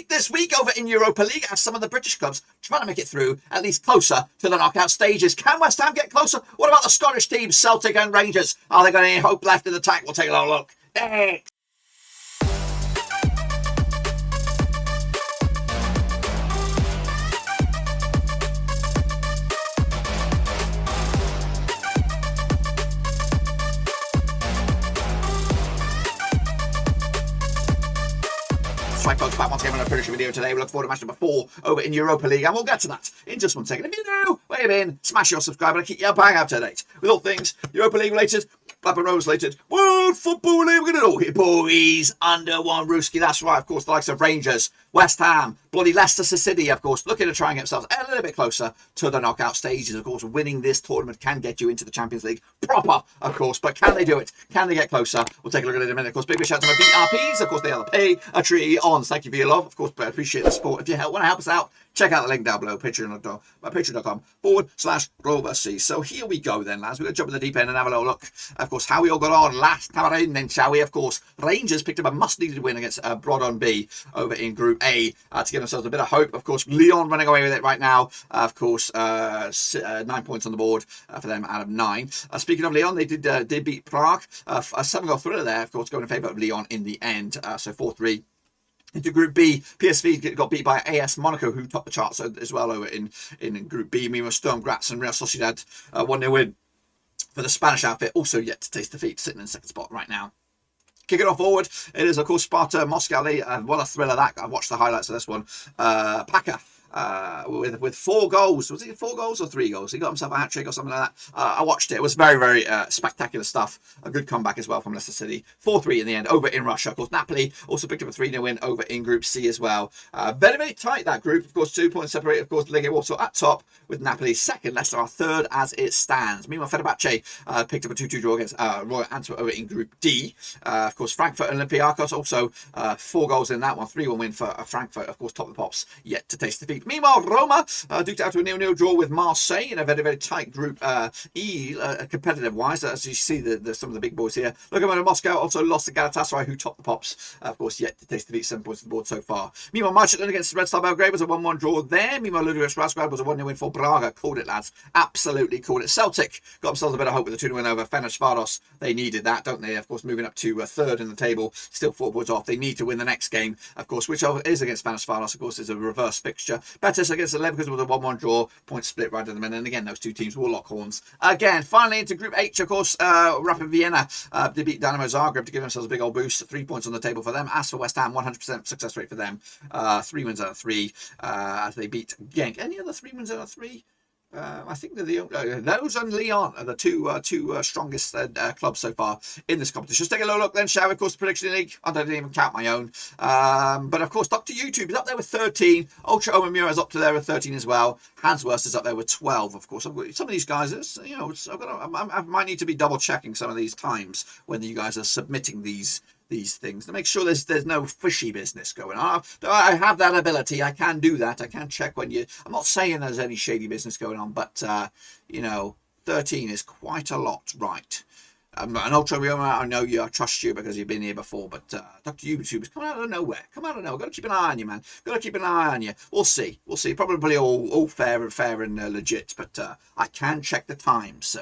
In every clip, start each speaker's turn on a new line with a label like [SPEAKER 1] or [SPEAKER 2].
[SPEAKER 1] week this week over in Europa League as some of the British clubs trying to make it through at least closer to the knockout stages. Can West Ham get closer? What about the Scottish teams, Celtic and Rangers? Are they got any hope left in the tank? We'll take a little look. Next. Right, folks, back once again on a British video today. We look forward to match number 4 over in Europa League, and we'll get to that in just 1 second. If you're new, wave in, smash your subscribe, and keep your bang up to date with all things Europa League related, Blackburn Rovers related, World Football League. We're going to know here, boys, under one Rooski. That's right, of course, the likes of Rangers, West Ham, bloody Leicester City, of course, looking to try and get themselves a little bit closer to the knockout stages. Of course, winning this tournament can get you into the Champions League proper, of course, but can they do it? Can they get closer? We'll take a look at it in a minute. Of course, big shout out to my BRPs. Of course, they are the Patreons. Thank you for your love. Of course, I appreciate the support. If you want to help us out, check out the link down below, patreon.com/RoverC. So here we go then, lads. We're going to jump in the deep end and have a little look, of course, how we all got on last time around then, shall we? Of course, Rangers picked up a must-needed win against Brøndby over in Group A to give themselves a bit of hope. Of course, Lyon running away with it right now. Of course, 9 points on the board for them out of 9. Speaking of Lyon, they did beat Prague. A 7-goal thriller there, of course, going in favour of Lyon in the end. So 4-3. Into Group B, PSV got beat by AS Monaco, who topped the charts as well over in Group B. Meanwhile, Sturm, Graz and Real Sociedad 1-0 win for the Spanish outfit. Also yet to taste defeat, sitting in the second spot right now. Kicking off forward, it is, of course, Sparta, Moskva. What a thriller that. I watched the highlights of this one. Praha. With 4 goals. Was it 4 goals or 3 goals? He got himself a hat-trick or something like that. I watched it. It was very, very spectacular stuff. A good comeback as well from Leicester City. 4-3 in the end over in Russia. Of course, Napoli also picked up a 3-0 win over in Group C as well. Very, very tight, that group. Of course, 2 points separated. Of course, Legia also at top with Napoli second. Leicester are third as it stands. Meanwhile, Fenerbahce picked up a 2-2 draw against Royal Antwerp over in Group D. Of course, Frankfurt and Olympiacos also 4 goals in that one. 3-1 win for Frankfurt. Of course, top of the pops, yet to taste defeat. Meanwhile, Roma duked out to a 0-0 draw with Marseille in a very, very tight Group E, competitive-wise. As you see, some of the big boys here. Look at Moscow also lost to Galatasaray, who topped the pops. Of course, yet to taste defeat, 7 points on the board so far. Meanwhile, Midtjylland against Red Star Belgrade was a 1-1 draw there. Meanwhile, Ludogorets was a 1-0 win for Braga. Called it, lads. Absolutely called it. Celtic got themselves a bit of hope with the 2-0 win over Ferencvárosi. They needed that, don't they? Of course, moving up to third in the table, still 4 points off. They need to win the next game, of course, which is against Ferencvárosi. Of course, is a reverse fixture. Betis against the Leverkusen was a 1-1 draw, point split right at the minute. And again, those 2 teams will lock horns again. Finally, into Group H, of course, Rapid Vienna they beat Dynamo Zagreb to give themselves a big old boost. 3 points on the table for them. As for West Ham, 100% success rate for them. 3 wins out of 3 as they beat Genk. Any other 3 wins out of 3? I think they're those and Lyon are the two strongest clubs so far in this competition. Let's take a little look then, shall we? Of course, the Prediction League. I didn't even count my own. But of course, Dr. YouTube is up there with 13. Ultra Omamura is up to there with 13 as well. Hansworth is up there with 12, of course. Some of these guys, I might need to be double checking some of these times when you guys are submitting these things to make sure there's no fishy business going on. I have that ability. I can do that. I can check when I'm not saying there's any shady business going on, but 13 is quite a lot, right? An Ultra Roma, I know you. I trust you because you've been here before, but Dr. YouTube's coming out of nowhere. Got to keep an eye on you, man. Got to keep an eye on you. We'll see. Probably all fair and legit, but I can check the time. So.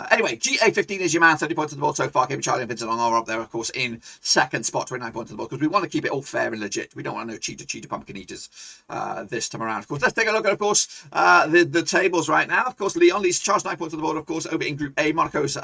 [SPEAKER 1] Anyway, GA15 is your man, 30 points on the board so far. Kevin, Charlie and Vincent Long are up there, of course, in second spot, 29 points on the board, because we want to keep it all fair and legit. We don't want no cheater pumpkin eaters this time around. Of course, let's take a look at, of course, the tables right now. Of course, Lyon leads charge 9 points on the board, of course, over in Group A. Monaco's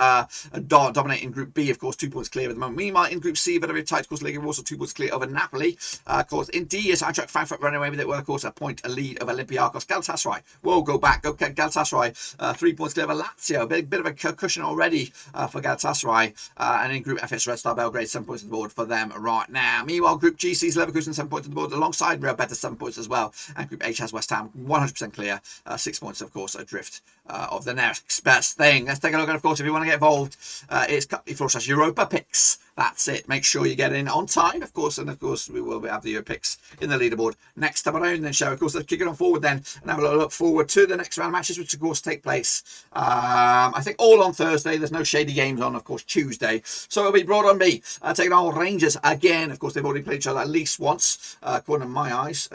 [SPEAKER 1] dominating Group B, of course, 2 points clear at the moment. Meanwhile, in Group C, very tight, of course, Legia also 2 points clear over Napoli. Of course, in D is Eintracht Frankfurt running away with it, well, of course, a lead over Olympiacos. Galatasaray will go back. Go Galatasaray, 3 points clear over Lazio. A bit of a cushion already for Galatasaray, and in Group F it's Red Star Belgrade, 7 points on the board for them right now. Meanwhile, Group G sees Leverkusen 7 points on the board alongside Real Betis 7 points as well, and Group H has West Ham 100% clear, 6 points of course adrift of the next best thing. Let's take a look at, of course, if you want to get involved, it's /Europa Picks. that's it. Make sure you get in on time, of course, and of course we will have the picks in the leaderboard next time around. Then, shall we, of course, let's kick it on forward then and have a look forward to the next round of matches, which of course take place, I think, all on Thursday. There's no shady games on, of course, Tuesday. So it'll be Brøndby taking on Rangers again. Of course, they've already played each other at least once, according to my eyes,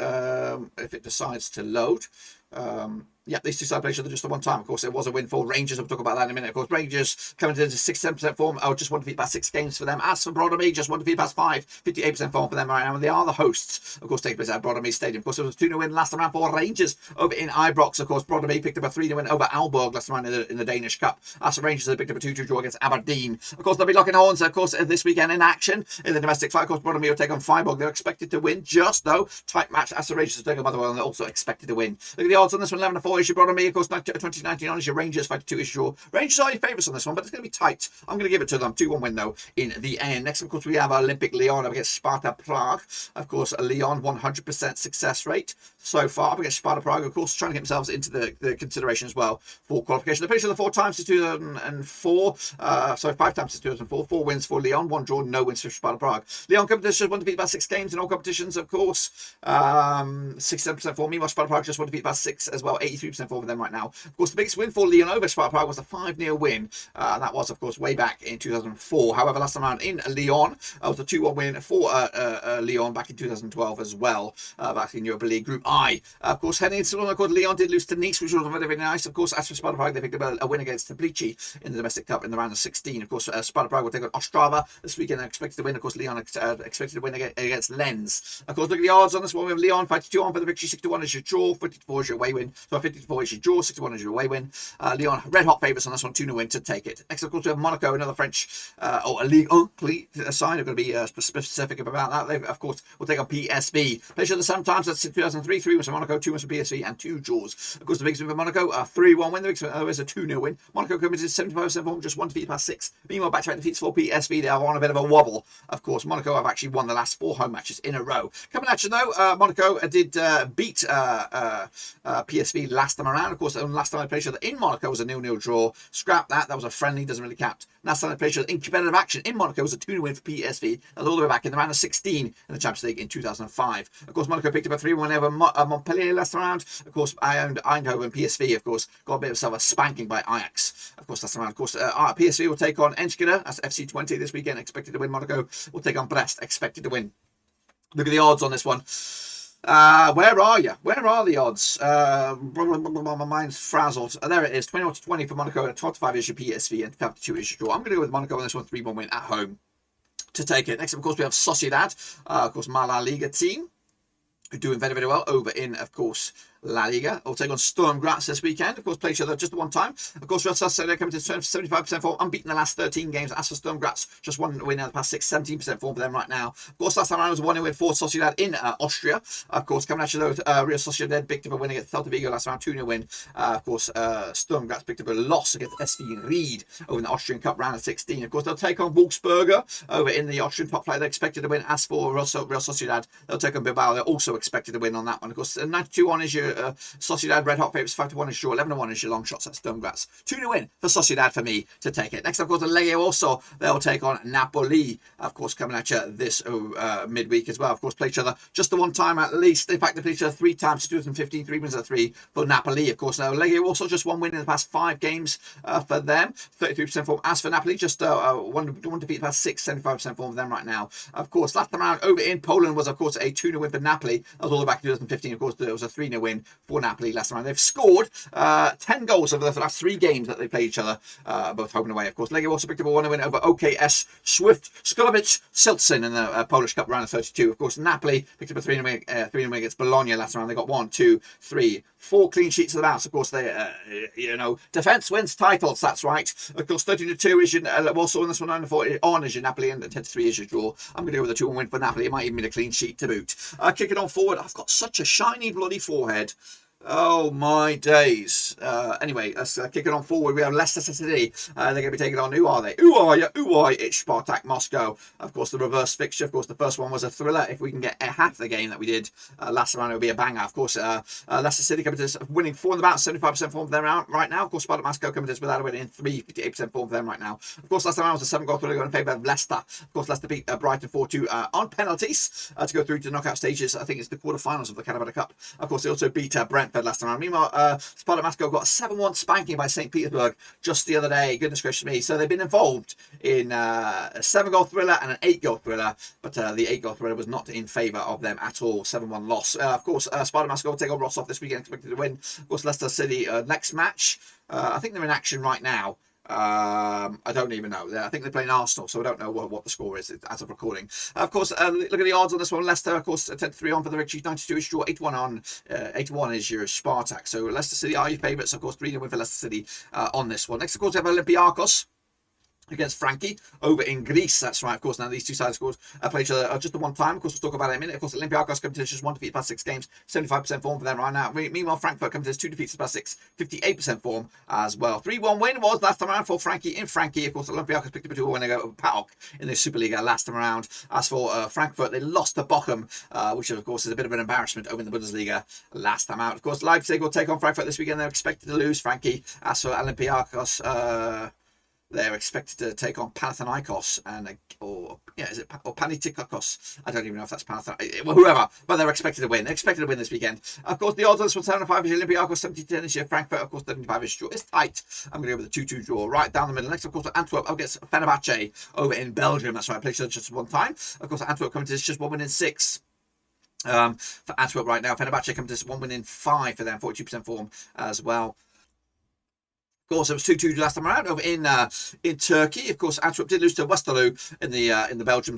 [SPEAKER 1] if it decides to load. Yeah, these two sides played each other just the one time. Of course, it was a win for Rangers. We'll talk about that in a minute. Of course, Rangers coming into 67% form. Oh, just one defeat past 6 games for them. As for Brøndby, just one defeat past 5. 58% form for them right now. And they are the hosts, of course, taking place at Brøndby Stadium. Of course, it was a 2-0 win last round for Rangers over in Ibrox. Of course, Brøndby picked up a 3-0 win over Aalborg last round in the Danish Cup. As for Rangers, they picked up a 2-2 draw against Aberdeen. Of course, they'll be locking horns, of course, this weekend in action in the domestic fight. Of course, Brøndby will take on Freiburg. They're expected to win, just though. Tight match. As the Rangers will take on Motherwell, and they're also expected to win. Look at the odds on this one. 11-4 issue Brøndby. Of course, 2019 on is your Rangers, 5-2 is your Rangers are your favourites on this one, but it's going to be tight. I'm going to give it to them. 2-1 win though in the end. Next, of course, we have Olympique Lyon up against Sparta Prague. Of course, Lyon 100% success rate so far up against Sparta Prague. Of course, trying to get themselves into the consideration as well for qualification. They've played each other 4 times since 2004. 5 times since 2004. 4 wins for Lyon, 1 draw, no wins for Sparta Prague. Lyon competition, 1 defeat about 6 games in all competitions, of course. 67% for. Meanwhile, Sparta Prague just 1 defeat about 6 as well. 83% for them right now. Of course, the biggest win for Lyon over Sparta Prague was a 5-0 win. That was, of course, way back in 2004. However, last time around in Lyon, was a 2-1 win for Lyon back in 2012 as well, back in Europa League Group I. Of course, heading into the one, Lyon did lose to Nice, which was very, very nice. Of course, as for Sparta Prague, they picked up a win against Tbilisi in the domestic cup in the round of 16. Of course, Sparta Prague will take on Ostrava this weekend. They're expected to win. Of course, Lyon expected to win against Lens. Of course, look at the odds on this one. We have Lyon 5-2 on for the victory. 6-1 is your draw. 54 is your away win. So 54 is your draw. 61 is your away win. Lyon, red hot favourites on this one, 2-0 win to take it. Next, of course, we have Monaco, another French or a Ligue 1 side. I'm going to be specific about that. They, of course, will take on PSV. Played each other sometimes. That's 2003. 3 wins for Monaco, 2 wins for PSV, and 2 draws. Of course, the biggest win for Monaco, a 3-1 win. The biggest win is a 2-0 win. Monaco committed 75% form, just 1 defeat past 6. Meanwhile, back-to-back defeats for PSV. They are on a bit of a wobble. Of course, Monaco have actually won the last 4 home matches in a row. Coming at you though, Monaco did beat PSV last time around. Of course, the last time I played each other in Monaco was a 0-0 draw. Scrap that. That was a friendly. Doesn't really count. Last time I played each other in competitive action in Monaco was a 2-0 win for PSV. That was all the way back in the round of 16 in the Champions League in 2005. Of course, Monaco picked up a 3-1 over Montpellier last round. Of course, Eindhoven, PSV, of course, got a bit of themselves a spanking by Ajax. Of course, last round. Of course, PSV will take on Enschede. That's FC20 this weekend. Expected to win. Monaco will take on Brest. Expected to win. Look at the odds on this one. Where are you? Where are the odds? My mind's frazzled. There it is. 21-20 for Monaco, and 12-5 is your PSV, and 5-2 is your draw. I'm going to go with Monaco on this one. 3-1 win at home to take it. Next, of course, we have Sociedad, of course, my La Liga team, who are doing very, very well over in, of course, La Liga. Will take on Sturm Graz this weekend. Of course, play each other just the one time. Of course, Real Sociedad coming to 75% form, unbeaten the last 13 games. As for Sturm Graz, just 1 win in the past 6, 17% form for them right now. Of course, last time around was a 1-0 win for Sociedad in Austria. Of course, coming at you though, Real Sociedad picked up a win against Celta Vigo last round, 2-0 win. Of course, Sturm Graz picked up a loss against SV Ried over in the Austrian Cup round of 16. Of course, they'll take on Wolfsberger over in the Austrian top flight. They're expected to win. As for Real Sociedad, they'll take on Bilbao. They're also expected to win on that one. Of course, 92-1 is your Sociedad red hot favourites. 5-1 is your 11-1 is your long shots at Sturm Graz. 2-0 win for Sociedad for me to take it. Next, of course, the Legia also. They'll take on Napoli. Of course, coming at you this midweek as well. Of course, play each other just the one time at least. In fact, they played each other 3 times. 2015, 3 wins out of 3 for Napoli. Of course, now Legia also just 1 win in the past 5 games for them. 33% form. As for Napoli, just one defeat past 6, 75% form for them right now. Of course, last time around over in Poland was, of course, a 2-0 win for Napoli. That was all the way back in 2015. Of course, there was a 3-0 win for Napoli last time around. They've scored 10 goals over the last 3 games that they played each other, both home and away. Of course, Legia also picked up a 1-0 win over OKS Swift Skolovic Silcin in the Polish Cup round of 32. Of course, Napoli picked up a 3-0 win against Bologna last round. They got 1, 2, 3, 4 clean sheets of the bounce. Of course, they, defence wins titles. That's right. Of course, 13-2 is your also on this one. 9-4 on is your Napoli, and 10-3 is your draw. I'm going to go with a 2-1 win for Napoli. It might even be a clean sheet to boot. Kicking on forward, I've got such a shiny bloody forehead. Oh my days. Anyway, let's kick it on forward. We have Leicester City. They're going to be taking on, who are they? Who are you? Who are you? It's Spartak Moscow. Of course, the reverse fixture. Of course, the first one was a thriller. If we can get half the game that we did last round, it will be a banger. Of course, Leicester City coming to this winning 4 in the bout, 75% form for them right now. Of course, Spartak Moscow coming to this without a win in 58% form for them right now. Of course, last round was a 7-goal thriller going in favour of Leicester. Of course, Leicester beat Brighton 4-2 on penalties to go through to the knockout stages. I think it's the quarterfinals of the Canada Cup. Of course, they also beat Brentford last round. Meanwhile, Sparta Moscow got a 7-1 spanking by St. Petersburg just the other day. Goodness gracious me. So they've been involved in a 7-goal thriller and an 8-goal thriller, but the 8-goal thriller was not in favour of them at all. 7-1 loss. Of course, Sparta Moscow will take on Rostov this weekend, expected to win. Of course, Leicester City next match. I think they're in action right now. I don't even know. I think they're playing Arsenal, so I don't know what the score is as of recording. Of course, look at the odds on this one. Leicester, of course, 10-3 on for the victory, 92 is draw, 8-1 on, 8-1 is your Spartak. So Leicester City are your favourites, of course, 3-0 win for Leicester City on this one. Next, of course, we have Olympiacos against Frankie over in Greece. That's right, of course. Now these two sides, of course, play each other just the one time. Of course, we'll talk about it in a minute. Of course, Olympiacos come to this just 1 defeat past 6 games, 75% form for them right now. Meanwhile, Frankfurt come to this 2 defeats past 6, 58% form as well. 3-1 win was last time around for Frankie in Frankie. Of course, Olympiacos picked up a 2 win over PAOK in the Superliga last time around. As for Frankfurt, they lost to Bochum, which of course is a bit of an embarrassment over in the Bundesliga last time out. Of course, Leipzig will take on Frankfurt this weekend. They're expected to lose. Frankie. As for Olympiacos, they're expected to take on Panathinaikos or Panathinaikos. I don't even know if that's Panathinaikos. Well, whoever. But they're expected to win. They're expected to win this weekend. Of course, the odds on this one 7-5 is Olympiacos, 70-10 is Frankfurt. Of course, 75 is draw. It's tight. I'm going to go with a 2-2 draw right down the middle. Next, of course, Antwerp against Fenerbahce over in Belgium. That's right. I played just one time. Of course, Antwerp coming to this just 1 win in 6. For Antwerp right now. Fenerbahce coming to this 1 win in 5 for them. 42% form as well. Of course, it was 2-2 last time around over in Turkey. Of course, Antwerp did lose to Westerlo in the Belgium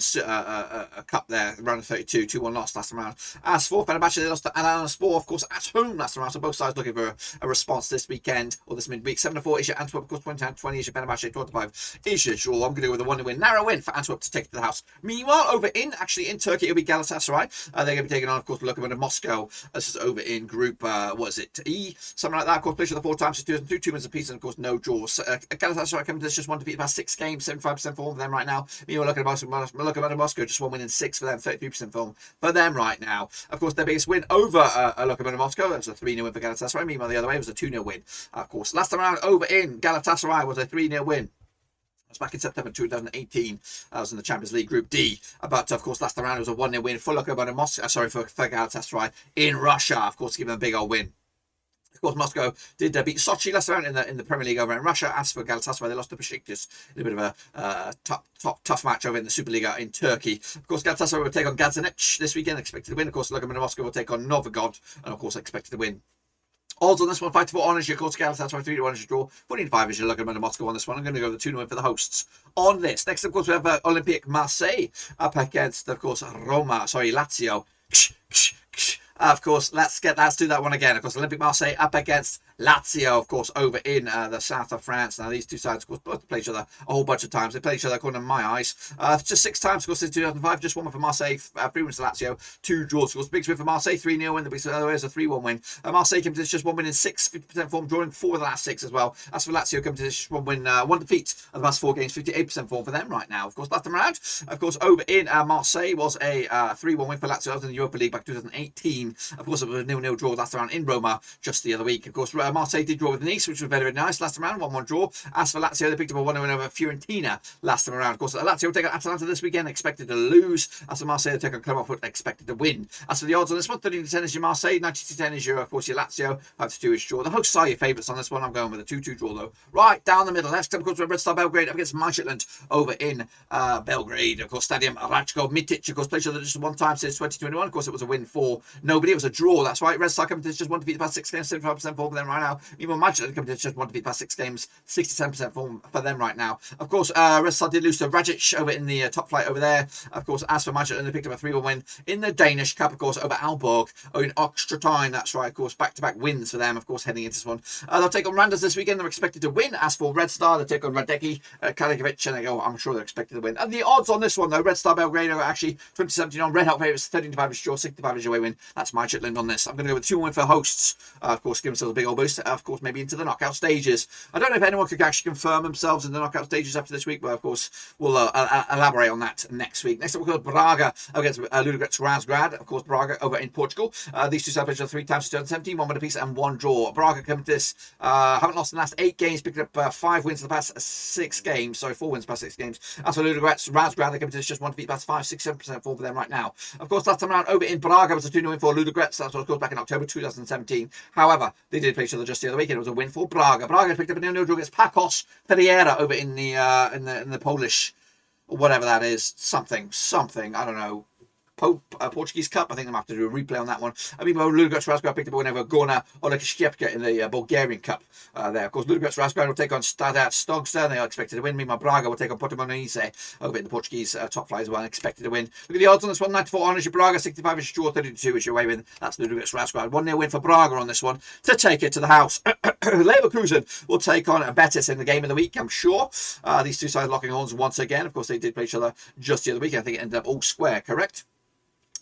[SPEAKER 1] Cup there, round of 32, 2-1 loss last time around. As for Fenerbahce, they lost to Alanyaspor, of course, at home last time around. So both sides looking for a response this weekend or this midweek. 7-4 is your Antwerp, of course, 20-20 is your Fenerbahce, 25 is your draw. I'm going to go with a 1-win, narrow win for Antwerp to take it to the house. Meanwhile, over in Turkey, it'll be Galatasaray. They're going to be taking on, of course, Lokomotiv Moscow. This is over in Group, E? Something like that. Of course, played for the 4 times, 2 wins apiece, and of course, no draws. Galatasaray coming to this just 1 defeat past 6 games, 75% form for them right now. Meanwhile, Lokomotiv Moscow just 1 win in 6 for them, 33% form for them right now. Of course, their biggest win over Lokomotiv Moscow, that was a 3-0 win for Galatasaray. Meanwhile, the other way was a 2-0 win. Of course, last time around over in Galatasaray was a 3-0 win. That's back in September 2018. That was in the Champions League Group D. But of course, last time around it was a 1-0 win for Lokomotiv Moscow. For Galatasaray in Russia. Of course, give them a big old win. Of course, Moscow did beat Sochi last round in the Premier League over in Russia. As for Galatasaray, they lost to Besiktas in a bit of a tough match over in the Superliga in Turkey. Of course, Galatasaray will take on Gazanec this weekend, expected to win. Of course, Lokomotiv Moscow will take on Novgorod, and of course, expected to win. Odds on this one, 5-4 on is your course, Galatasaray 3-1 is your draw, 14-5 is your Lokomotiv Moscow on this one. I'm going to go with the 2-win for the hosts on this. Next, of course, we have Olympique Marseille up against, of course, Lazio. Of course, let's do that one again. Of course, Olympique Marseille up against Lazio, of course, over in the south of France. Now, these two sides, of course, both play each other a whole bunch of times. They play each other, according to my eyes, just 6 times, of course, since 2005. Just 1 win for Marseille, 3 wins for Lazio, 2 draws. Of course, the biggest win for Marseille, 3-0 win. The biggest other way is a 3-1 win. Marseille came to this just 1 win in 6, 50% form, drawing 4 of the last 6 as well. As for Lazio, come to this just 1 win, 1 defeat of the last 4 games, 58% form for them right now. Of course, last time around, of course, over in Marseille was a 3-1 win for Lazio. That was in the Europa League back 2018. Of course, it was a 0-0 draw last round in Roma just the other week. Of course, Marseille did draw with Nice, which was very, very nice last time around, 1-1 draw. As for Lazio, they picked up a 1-0 win over Fiorentina last time around. Of course, Lazio will take on Atalanta this weekend, expected to lose. As for Marseille, they take on Clermont, expected to win. As for the odds on this one, 30-10 is your Marseille, 90-10 is your, of course, your Lazio, 5-2 is draw. The hosts are your favourites on this one. I'm going with a 2-2 draw, though. Right down the middle. Next time, of course, we have Red Star Belgrade up against Midtjylland over in Belgrade. Of course, Stadium Ratko Mitić, of course, played each other just 1 time since 2021. Of course, it was a win for nobody. It was a draw. That's right. Red Star coming to just 1 defeat past 6 games, 75% form for them right now. Even Midtjylland coming to just 1 defeat past 6 games, 67% form for them right now. Of course, Red Star did lose to Rajic over in the top flight over there. Of course, as for Midtjylland, they picked up a 3-1 win in the Danish Cup, of course, over Aalborg in extra time. That's right, of course, back-to-back wins for them, of course, heading into this one. They'll take on Randers this weekend. They're expected to win. As for Red Star, they take on Radecki, Kalikovic, and I'm sure they're expected to win. And the odds on this one, though, Red Star Belgrade are actually 2017 on Red Hot favourites, 13-5 is draw, 65 is your away win. That's That's Midtjylland on this. I'm going to go with 2-1 win for hosts. Of course, give themselves a big old boost. Of course, maybe into the knockout stages. I don't know if anyone could actually confirm themselves in the knockout stages after this week, but of course, we'll elaborate on that next week. Next up, we've got Braga against Ludogorets Razgrad. Of course, Braga over in Portugal. These two sides played 3 times in 2017, 1 win apiece and 1 draw. Braga coming to this, haven't lost in the last 8 games, picked up 5 wins in the past 6 games. Sorry, 4 wins in the past 6 games. As for Ludogorets Razgrad, they come to this just 1 defeat, past 5-6-7% form for them right now. Of course, last time around over in Braga was a 2-0 win for Ludogorets. That's what it was back in October 2017. However, they did play each other just the other weekend. It was a win for Braga. Braga picked up a 0-0 draw against Pakos Ferreira over in the Polish, or whatever that is, something. I don't know. Portuguese Cup. I think they might have to do a replay on that one. I mean, Ludogorets Razgrad picked up a win over Gorna Olympique in the Bulgarian Cup there. Of course, Ludogorets Razgrad will take on Sociedad Stogster. They are expected to win. Meanwhile, Braga will take on Portimonense over in the Portuguese top flight as well, expected to win. Look at the odds on this one. 94 on is your Braga, 65 is your draw, 32 is your way win. That's Ludogorets Razgrad. 1-0 win for Braga on this one to take it to the house. Leverkusen will take on Betis in the game of the week, I'm sure. These two sides locking horns once again. Of course, they did play each other just the other weekend. I think it ended up all square, correct?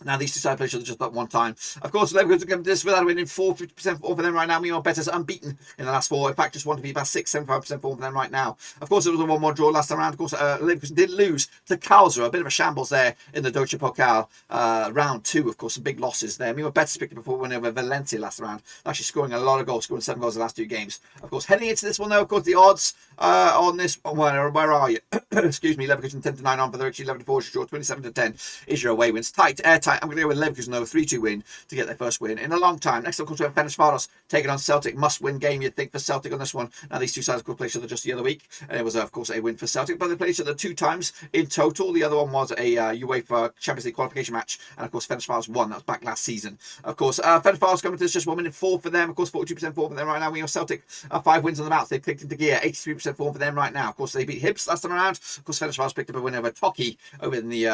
[SPEAKER 1] Now, these two sides play each other just that one time. Of course, Leverkusen come to this without winning 50% form for them right now. Meanwhile, Betis unbeaten in the last 4. In fact, just want to be about 6-75% form for them right now. Of course, it was a 1-1 draw last time around. Of course, Leverkusen did lose to Karlsruhe. A bit of a shambles there in the Deutsche Pokal round 2. Of course, some big losses there. Meanwhile, Betis picked up a 4-1 over Valencia last round. Actually scoring a lot of goals, scoring 7 goals in the last 2 games. Of course, heading into this one, though, of course, the odds on this, where are you? Excuse me, Leverkusen 10-9 on for the Richie, 11-4 is your draw, 27-10 is your away wins. Tight, airtight. I'm going to go with Leverkusen over 3-2 win to get their first win in a long time. Next up, of course, we have Ferencvárosi taking on Celtic. Must-win game, you'd think, for Celtic on this one. Now, these two sides, of course, played each other just the other week, and it was, of course, a win for Celtic, but they played each other 2 times in total. The other one was a UEFA Champions League qualification match, and, of course, Ferencvárosi won. That was back last season. Of course, Ferencvárosi coming to this just 1 minute 4 for them. Of course, 42% form for them right now. We have Celtic 5 wins on the bounce. They've clicked into gear, 83% form for them right now. Of course, they beat Hibs last time around. Of course, Ferencvárosi picked up a win over Toki over in the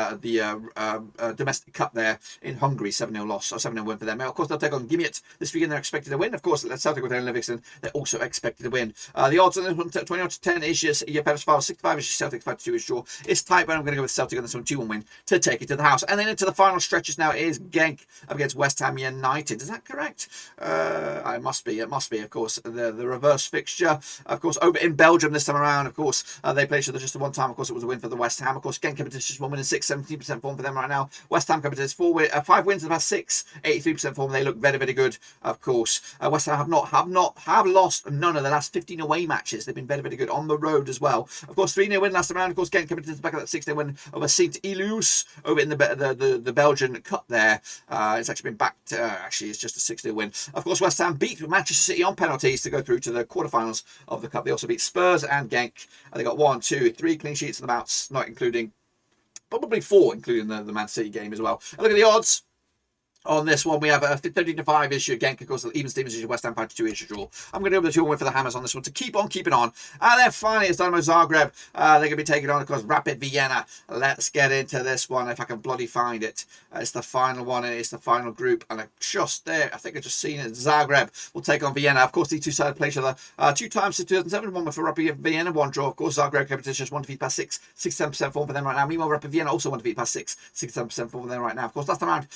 [SPEAKER 1] domestic cup there in Hungary, 7-0 loss, or 7-0 win for them. Of course, they'll take on Gimmiet this weekend. They're expected to win. Of course, Celtic will take on Livingston. They're also expected to win. The odds on this one, 21-10 is your Ferencvárosi, 65 is your Celtic, 5-2 is your. It's tight, but I'm going to go with Celtic on this one, 2-1 win to take it to the house. And then into the final stretches now is Genk up against West Ham United. Is that correct? It must be. It must be, of course, the reverse fixture. Of course, over in Belgium this time around, of course, they played each other just the one time. Of course, it was a win for the West Ham. Of course, Genk coming to just 1 win and 6, 17% form for them right now. West Ham coming to this 5 wins in the past 6, 83% form. They look very, very good. Of course, West Ham have lost none of the last 15 away matches. They've been very, very good on the road as well. Of course, 3-0 win last round. Of course, Genk coming to the back of that 6-0 win over Sint-Ilus over in the Belgian Cup there. It's actually been backed. Actually, it's just a 6-0 win. Of course, West Ham beat Manchester City on penalties to go through to the quarterfinals of the cup. They also beat Spurs and Genk. They got 1, 2, 3 clean sheets in the bouts, not including probably 4, including the Man City game as well. And look at the odds. On this one, we have 13-5 is your Genk. Of course, even Stevens is your West Ham 5-2 is your draw. I'm going to go with the 2-1 win for the Hammers on this one to keep on keeping on. And then finally, it's Dynamo Zagreb. They're going to be taking on, of course, Rapid Vienna. Let's get into this one if I can bloody find it. It's the final one and it's the final group. And just there, I think I've just seen it. Zagreb will take on Vienna. Of course, these two sides play each other 2 times since 2007. 1 for Rapid Vienna, 1 draw. Of course, Zagreb competition just 1 defeat past 6, 6-7% form for them right now. Meanwhile, Rapid Vienna also 1 defeat past 6, 6-7% form for them right now. Of course, last time around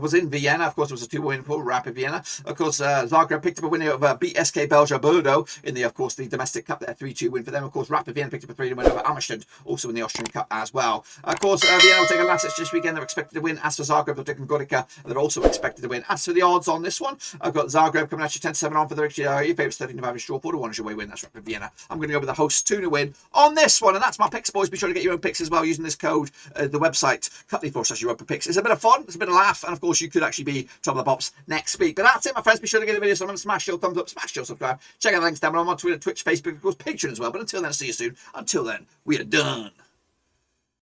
[SPEAKER 1] was in Vienna. Of course, it was a 2-1 win for Rapid Vienna. Of course, Zagreb picked up a win over BSK Belgia Bordeaux in the, of course, the domestic cup there, 3-2 win for them. Of course, Rapid Vienna picked up a 3-1 win over Amstetten, also in the Austrian Cup as well. Of course, Vienna will take on Lazio this weekend. They're expected to win. As for Zagreb, they'll take on Gorica. They're also expected to win. As for the odds on this one, I've got Zagreb coming at you 10-7 on for the your favourites, 13-5 is draw. 4-1 is your way win. That's Rapid Vienna. I'm going to go with the host 2-0 win on this one, and that's my picks, boys. Be sure to get your own picks as well using this code, the website, Cutley4/Europa Picks. It's a bit of fun. It's a bit of laugh, and of course, you could actually be top of the pops next week. But that's it, my friends. Be sure to give the video some smash your thumbs up, smash your subscribe. Check out the links down below. I'm on Twitter, Twitch, Facebook, of course, Patreon as well. But until then, see you soon. Until then, we are done.